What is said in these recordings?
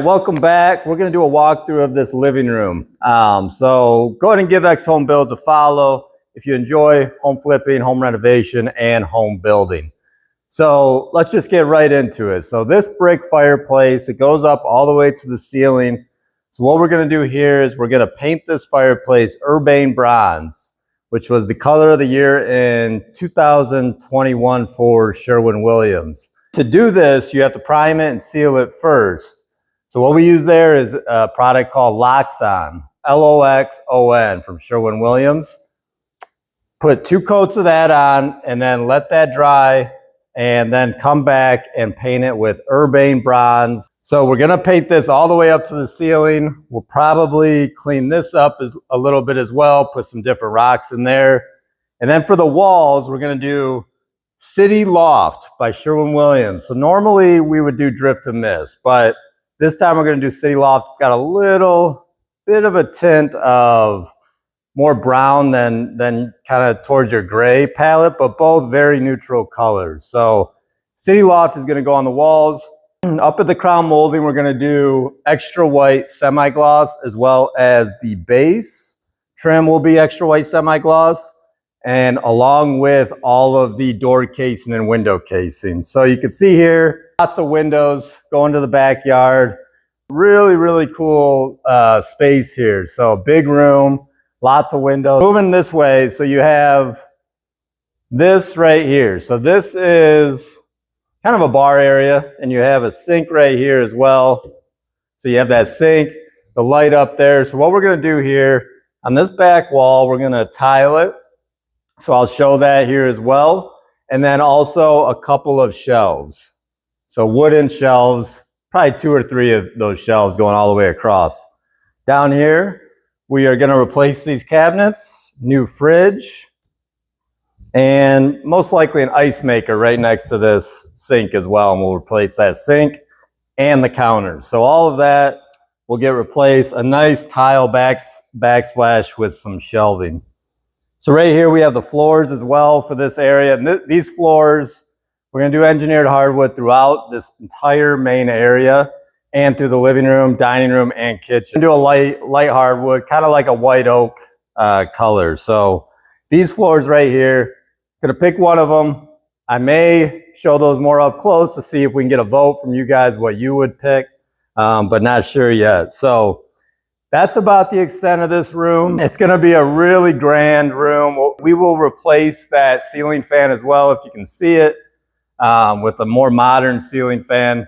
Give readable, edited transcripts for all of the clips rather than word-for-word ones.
welcome back. We're going to do a walkthrough of this living room. So go ahead and give X Home Builds a follow if you enjoy home flipping, home renovation, and home building. So let's just get right into it. So this brick fireplace, it goes up all the way to the ceiling. So what we're going to do here is we're going to paint this fireplace Urbane Bronze, which was the color of the year in 2021 for Sherwin-Williams. To do this, you have to prime it and seal it first. So what we use there is a product called Loxon, L-O-X-O-N from Sherwin-Williams. Put 2 coats of that on and then let that dry and then come back and paint it with Urbane Bronze. So we're gonna paint this all the way up to the ceiling. We'll probably clean this up a little bit as well, put some different rocks in there. And then for the walls, we're gonna do City Loft by Sherwin-Williams. So normally we would do Drift and Mist, but this time we're going to do City Loft. It's got a little bit of a tint of more brown than kind of towards your gray palette, but both very neutral colors. So City Loft is going to go on the walls. Up at the crown molding, we're going to do extra white semi-gloss, as well as the base trim will be extra white semi-gloss, and along with all of the door casing and window casing. So you can see here, lots of windows going to the backyard. Really, really cool space here. So big room, lots of windows. Moving this way, so you have this right here. So this is kind of a bar area, and you have a sink right here as well. So you have that sink, the light up there. So what we're gonna do here, on this back wall, we're gonna tile it. So I'll show that here as well. And then also a couple of shelves. So wooden shelves, probably 2 or 3 of those shelves going all the way across. Down here, we are gonna replace these cabinets, new fridge, and most likely an ice maker right next to this sink as well. And we'll replace that sink and the counters. So all of that will get replaced. A nice tile backsplash with some shelving. So right here we have the floors as well for this area. And these floors, we're gonna do engineered hardwood throughout this entire main area and through the living room, dining room, and kitchen. Do a light hardwood, kind of like a white oak color. So these floors right here, gonna pick one of them. I may show those more up close to see if we can get a vote from you guys what you would pick, but not sure yet. So that's about the extent of this room. It's gonna be a really grand room. We will replace that ceiling fan as well, if you can see it, with a more modern ceiling fan.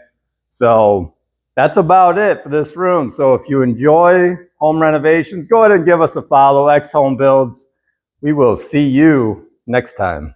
So that's about it for this room. So if you enjoy home renovations, go ahead and give us a follow, X Home Builds. We will see you next time.